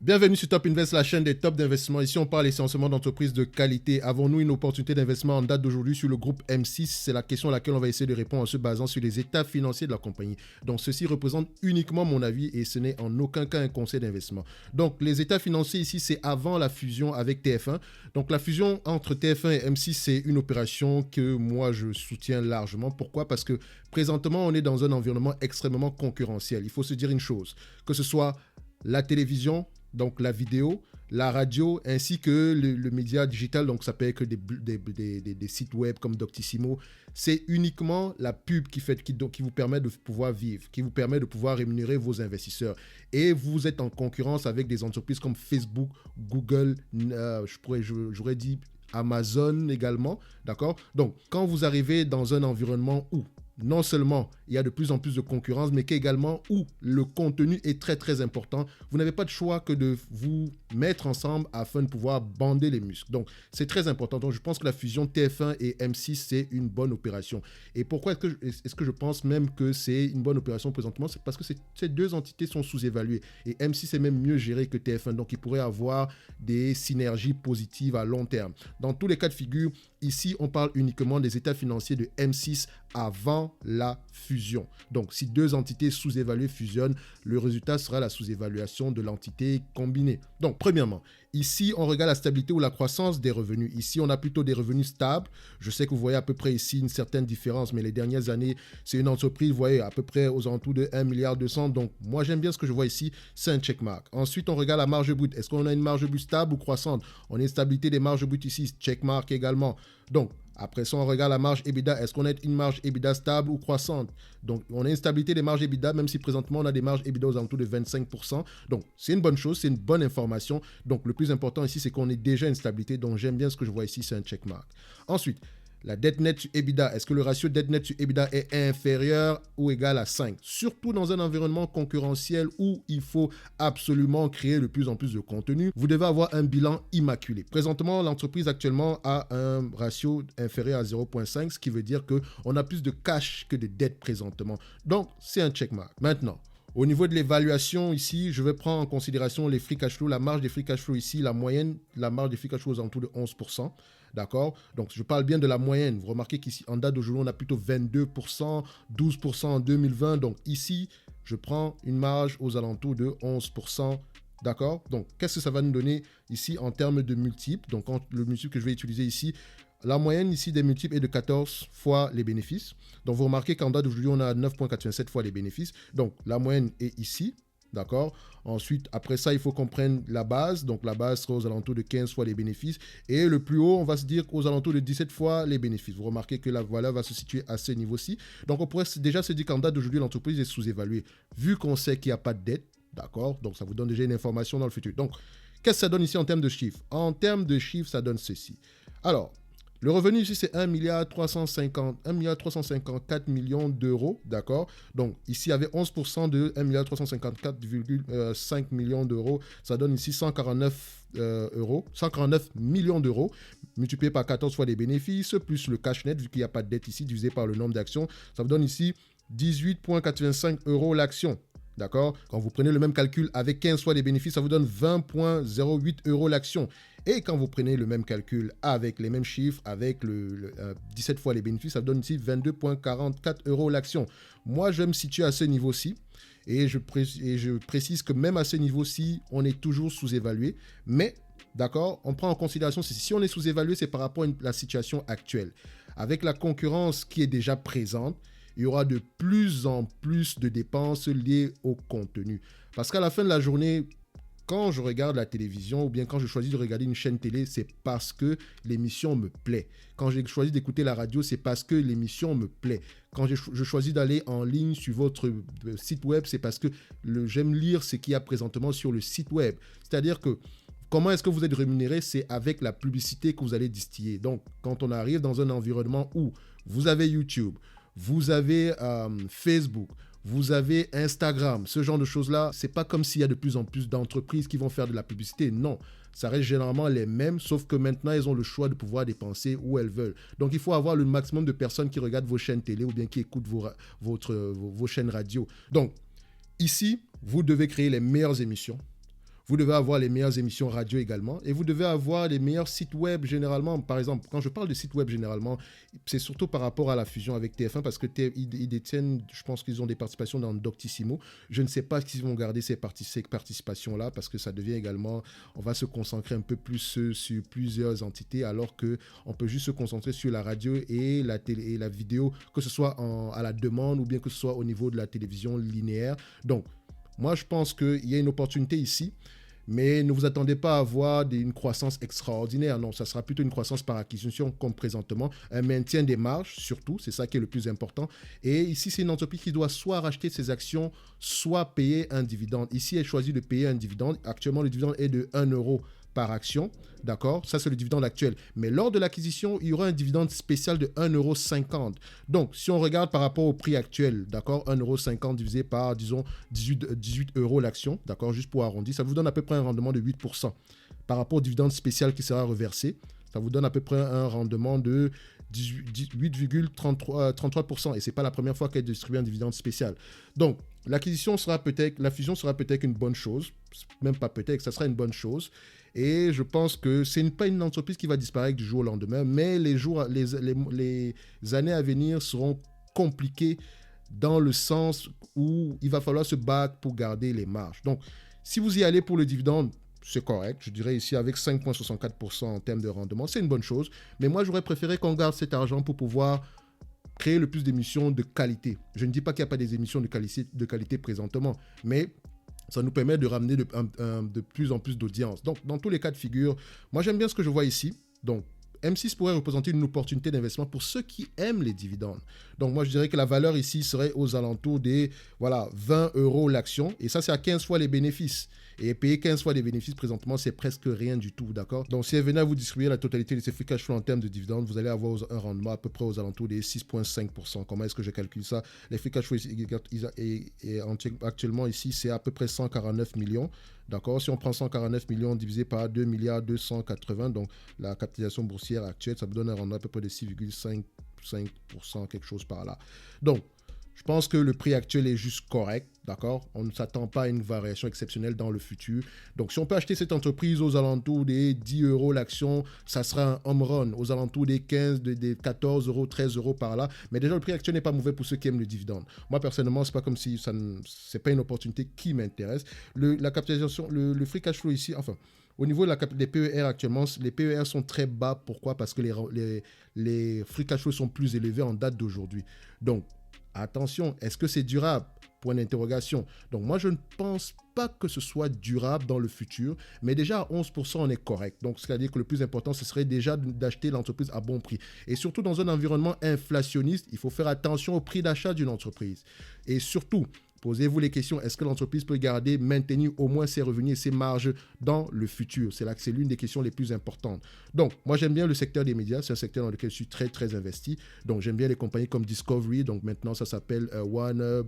Bienvenue sur Top Invest, la chaîne des tops d'investissement. Ici, on parle essentiellement d'entreprises de qualité. Avons-nous une opportunité d'investissement en date d'aujourd'hui sur le groupe M6? C'est la question à laquelle on va essayer de répondre en se basant sur les états financiers de la compagnie. Donc, ceci représente uniquement mon avis et ce n'est en aucun cas un conseil d'investissement. Donc, les états financiers ici, c'est avant la fusion avec TF1. Donc, la fusion entre TF1 et M6, c'est une opération que moi, je soutiens largement. Pourquoi? Parce que présentement, on est dans un environnement extrêmement concurrentiel. Il faut se dire une chose, que ce soit la télévision, donc la vidéo, la radio, ainsi que le média digital, donc ça peut être que des sites web comme Doctissimo. C'est uniquement la pub qui vous permet de pouvoir vivre, qui vous permet de pouvoir rémunérer vos investisseurs. Et vous êtes en concurrence avec des entreprises comme Facebook, Google, j'aurais dit Amazon également, d'accord? Donc, quand vous arrivez dans un environnement où non seulement il y a de plus en plus de concurrence, mais qu'également où le contenu est très très important, vous n'avez pas de choix que de vous mettre ensemble afin de pouvoir bander les muscles. Donc c'est très important. Donc je pense que la fusion TF1 et M6 c'est une bonne opération. Et pourquoi est-ce que je pense même que c'est une bonne opération présentement? C'est parce que ces deux entités sont sous-évaluées. Et M6 est même mieux géré que TF1. Donc il pourrait avoir des synergies positives à long terme. Dans tous les cas de figure, ici on parle uniquement des états financiers de M6 avant la fusion. Donc, si deux entités sous-évaluées fusionnent, le résultat sera la sous-évaluation de l'entité combinée. Donc, premièrement, ici, on regarde la stabilité ou la croissance des revenus. Ici, on a plutôt des revenus stables. Je sais que vous voyez à peu près ici une certaine différence, mais les dernières années, c'est une entreprise, vous voyez, à peu près aux alentours de 1,2 milliard. Donc, moi, j'aime bien ce que je vois ici, c'est un checkmark. Ensuite, on regarde la marge brute. Est-ce qu'on a une marge brute stable ou croissante? On a une stabilité des marges brutes ici, checkmark également. Donc, après ça, on regarde la marge EBITDA. Est-ce qu'on a une marge EBITDA stable ou croissante? Donc, on a une stabilité des marges EBITDA, même si présentement, on a des marges EBITDA aux alentours de 25%. Donc, c'est une bonne chose, c'est une bonne information. Donc, le plus important ici, c'est qu'on ait déjà une stabilité. Donc, j'aime bien ce que je vois ici, c'est un checkmark. Ensuite, la dette nette sur EBITDA, est-ce que le ratio dette nette sur EBITDA est inférieur ou égal à 5? Surtout dans un environnement concurrentiel où il faut absolument créer de plus en plus de contenu, vous devez avoir un bilan immaculé. Présentement, l'entreprise actuellement a un ratio inférieur à 0,5, ce qui veut dire qu'on a plus de cash que de dette présentement. Donc, c'est un checkmark. Maintenant, au niveau de l'évaluation ici, je vais prendre en considération les free cash flow, la marge des free cash flow ici, la moyenne, la marge des free cash flow aux alentours de 11%. D'accord? Donc, je parle bien de la moyenne. Vous remarquez qu'ici, en date d'aujourd'hui, on a plutôt 22%, 12% en 2020. Donc, ici, je prends une marge aux alentours de 11%. D'accord? Donc, qu'est-ce que ça va nous donner ici en termes de multiples? Donc, le multiple que je vais utiliser ici, la moyenne ici des multiples est de 14 fois les bénéfices. Donc, vous remarquez qu'en date d'aujourd'hui, on a 9,87 fois les bénéfices. Donc, la moyenne est ici. D'accord? Ensuite, après ça, il faut qu'on prenne la base. Donc, la base sera aux alentours de 15 fois les bénéfices. Et le plus haut, on va se dire aux alentours de 17 fois les bénéfices. Vous remarquez que la valeur va se situer à ce niveau-ci. Donc, on pourrait déjà se dire qu'en date d'aujourd'hui, l'entreprise est sous-évaluée. Vu qu'on sait qu'il n'y a pas de dette, d'accord? Donc, ça vous donne déjà une information dans le futur. Donc, qu'est-ce que ça donne ici en termes de chiffres? En termes de chiffres, ça donne ceci. Alors, le revenu ici, c'est 1,354 milliard d'euros, d'accord? Donc, ici, il y avait 11% de 1,354,5 milliard d'euros. Ça donne ici 149 millions d'euros, multiplié par 14 fois les bénéfices, plus le cash net, vu qu'il n'y a pas de dette ici, divisé par le nombre d'actions. Ça vous donne ici 18,85 euros l'action. D'accord? Quand vous prenez le même calcul avec 15 fois les bénéfices, ça vous donne 20,08 euros l'action. Et quand vous prenez le même calcul avec les mêmes chiffres, avec 17 fois les bénéfices, ça vous donne ici 22,44 euros l'action. Moi, je me situe à ce niveau-ci. Et je précise que même à ce niveau-ci, on est toujours sous-évalué. Mais, d'accord, on prend en considération, si on est sous-évalué, c'est par rapport à la situation actuelle. Avec la concurrence qui est déjà présente, il y aura de plus en plus de dépenses liées au contenu. Parce qu'à la fin de la journée, quand je regarde la télévision ou bien quand je choisis de regarder une chaîne télé, c'est parce que l'émission me plaît. Quand j'ai choisi d'écouter la radio, c'est parce que l'émission me plaît. Quand je choisis d'aller en ligne sur votre site web, c'est parce que j'aime lire ce qu'il y a présentement sur le site web. C'est-à-dire que comment est-ce que vous êtes rémunéré? C'est avec la publicité que vous allez distiller. Donc, quand on arrive dans un environnement où vous avez YouTube, vous avez Facebook, vous avez Instagram, ce genre de choses-là, c'est pas comme s'il y a de plus en plus d'entreprises qui vont faire de la publicité. Non, ça reste généralement les mêmes, sauf que maintenant, elles ont le choix de pouvoir dépenser où elles veulent. Donc, il faut avoir le maximum de personnes qui regardent vos chaînes télé ou bien qui écoutent vos chaînes radio. Donc, ici, vous devez créer les meilleures émissions. vous devez avoir les meilleures émissions radio également, et vous devez avoir les meilleurs sites web généralement. Par exemple, quand je parle de sites web généralement, c'est surtout par rapport à la fusion avec TF1, parce que ils détiennent, je pense qu'ils ont des participations dans Doctissimo. Je ne sais pas s'ils vont garder ces participations-là, parce que ça devient également, on va se concentrer un peu plus sur plusieurs entités, alors qu'on peut juste se concentrer sur la radio et la télé et la vidéo, que ce soit à la demande ou bien que ce soit au niveau de la télévision linéaire. Donc, moi, je pense qu'il y a une opportunité ici, mais ne vous attendez pas à avoir une croissance extraordinaire. Non, ça sera plutôt une croissance par acquisition comme présentement, un maintien des marges surtout, c'est ça qui est le plus important. Et ici, c'est une entreprise qui doit soit racheter ses actions, soit payer un dividende. Ici, elle choisit de payer un dividende. Actuellement, le dividende est de 1 euro par action, d'accord? Ça, c'est le dividende actuel. Mais lors de l'acquisition, il y aura un dividende spécial de 1,50 €. Donc, si on regarde par rapport au prix actuel, d'accord, 1,50 € divisé par, disons, 18 € l'action, d'accord, juste pour arrondir, ça vous donne à peu près un rendement de 8%. Par rapport au dividende spécial qui sera reversé, ça vous donne à peu près un rendement de 8,33%. Et ce n'est pas la première fois qu'elle distribue un dividende spécial. Donc, la fusion sera peut-être une bonne chose. Même pas peut-être, ça sera une bonne chose. Et je pense que ce n'est pas une entreprise qui va disparaître du jour au lendemain, mais les années à venir seront compliquées dans le sens où il va falloir se battre pour garder les marges. Donc, si vous y allez pour le dividende, c'est correct. Je dirais ici avec 5,64% en termes de rendement, c'est une bonne chose. Mais moi, j'aurais préféré qu'on garde cet argent pour pouvoir créer le plus d'émissions de qualité. Je ne dis pas qu'il n'y a pas des émissions de qualité présentement, mais ça nous permet de ramener de plus en plus d'audience. Donc, dans tous les cas de figure, moi, j'aime bien ce que je vois ici. Donc, M6 pourrait représenter une opportunité d'investissement pour ceux qui aiment les dividendes. Donc, moi, je dirais que la valeur ici serait aux alentours des 20 € l'action. Et ça, c'est à 15 fois les bénéfices. Et payer 15 fois les bénéfices présentement, c'est presque rien du tout, d'accord? Donc, si elle venait à vous distribuer la totalité de ses free cash flow en termes de dividendes, vous allez avoir un rendement à peu près aux alentours des 6,5%. Comment est-ce que je calcule ça? Les free cash flow actuellement ici, c'est à peu près 149 millions. D'accord? Si on prend 149 millions divisé par 2 milliards 280, donc la capitalisation boursière actuelle, ça vous donne un rendement à peu près de 6,5%, quelque chose par là. Donc, je pense que le prix actuel est juste correct, d'accord? On ne s'attend pas à une variation exceptionnelle dans le futur. Donc, si on peut acheter cette entreprise aux alentours des 10 € l'action, ça sera un home run. Aux alentours des 15, des 14 €, 13 € par là. Mais déjà, le prix actuel n'est pas mauvais pour ceux qui aiment le dividende. Moi, personnellement, c'est pas comme si c'est pas une opportunité qui m'intéresse. La capitalisation, le free cash flow ici, enfin, au niveau des PER actuellement, les PER sont très bas. Pourquoi? Parce que les free cash flow sont plus élevés en date d'aujourd'hui. Donc, attention, est-ce que c'est durable? Point d'interrogation. Donc moi, je ne pense pas que ce soit durable dans le futur, mais déjà à 11%, on est correct. Donc, c'est-à-dire que le plus important, ce serait déjà d'acheter l'entreprise à bon prix. Et surtout, dans un environnement inflationniste, il faut faire attention au prix d'achat d'une entreprise. Et surtout, posez-vous les questions, est-ce que l'entreprise peut maintenir au moins ses revenus et ses marges dans le futur? C'est là que c'est l'une des questions les plus importantes. Donc, moi, j'aime bien le secteur des médias. C'est un secteur dans lequel je suis très, très investi. Donc, j'aime bien les compagnies comme Discovery. Donc, maintenant, ça s'appelle Warner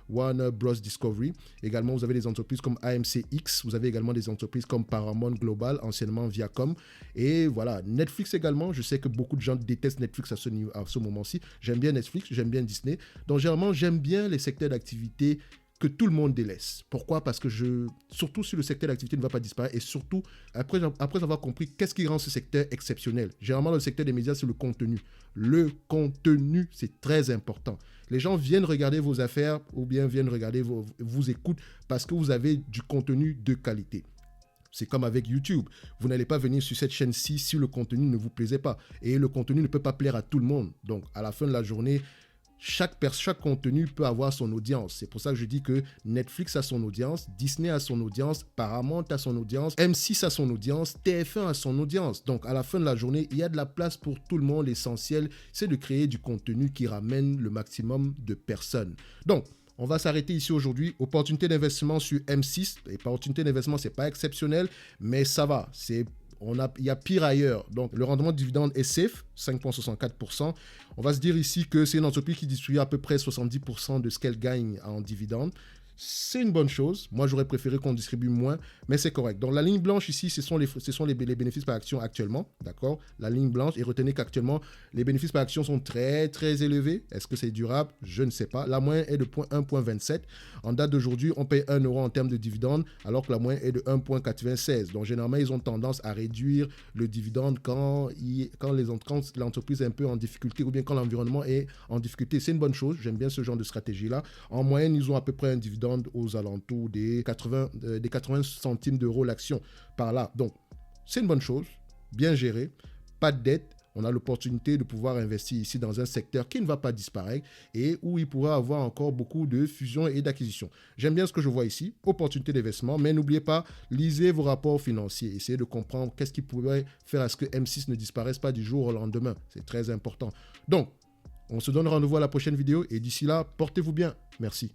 Bros. Discovery. Également, vous avez des entreprises comme AMCX. Vous avez également des entreprises comme Paramount Global, anciennement Viacom. Et voilà, Netflix également. Je sais que beaucoup de gens détestent Netflix à ce moment-ci. J'aime bien Netflix, j'aime bien Disney. Donc, généralement, j'aime bien les secteurs d'activité que tout le monde délaisse. Pourquoi? Parce que surtout si le secteur d'activité ne va pas disparaître et surtout, après avoir compris qu'est-ce qui rend ce secteur exceptionnel. Généralement, le secteur des médias, c'est le contenu. Le contenu, c'est très important. Les gens viennent regarder vos affaires ou bien viennent regarder vous écoutent parce que vous avez du contenu de qualité. C'est comme avec YouTube. Vous n'allez pas venir sur cette chaîne-ci si le contenu ne vous plaisait pas. Et le contenu ne peut pas plaire à tout le monde. Donc, à la fin de la journée, chaque contenu peut avoir son audience. C'est pour ça que je dis que Netflix a son audience, Disney a son audience, Paramount a son audience, M6 a son audience, TF1 a son audience. Donc, à la fin de la journée, il y a de la place pour tout le monde. L'essentiel, c'est de créer du contenu qui ramène le maximum de personnes. Donc, on va s'arrêter ici aujourd'hui. Opportunité d'investissement sur M6. Opportunité d'investissement, ce n'est pas exceptionnel, mais ça va. Il y a pire ailleurs. Donc, le rendement de dividende est safe, 5,64%. On va se dire ici que c'est une entreprise qui distribue à peu près 70% de ce qu'elle gagne en dividende. C'est une bonne chose. Moi, j'aurais préféré qu'on distribue moins, mais c'est correct. Donc, la ligne blanche ici, ce sont les bénéfices par action actuellement. D'accord? La ligne blanche. Et retenez qu'actuellement, les bénéfices par action sont très, très élevés. Est-ce que c'est durable? Je ne sais pas. La moyenne est de 1,27. En date d'aujourd'hui, on paye 1 euro en termes de dividende, alors que la moyenne est de 1,96. Donc, généralement, ils ont tendance à réduire le dividende quand l'entreprise est un peu en difficulté ou bien quand l'environnement est en difficulté. C'est une bonne chose. J'aime bien ce genre de stratégie-là. En moyenne, ils ont à peu près un dividende aux alentours des 80 centimes d'euros l'action par là. Donc, c'est une bonne chose, bien géré, pas de dette. On a l'opportunité de pouvoir investir ici dans un secteur qui ne va pas disparaître et où il pourra avoir encore beaucoup de fusions et d'acquisitions. J'aime bien ce que je vois ici, opportunité d'investissement, mais n'oubliez pas, lisez vos rapports financiers, essayez de comprendre qu'est-ce qui pourrait faire à ce que M6 ne disparaisse pas du jour au lendemain. C'est très important. Donc, on se donne rendez-vous à la prochaine vidéo et d'ici là, portez-vous bien. Merci.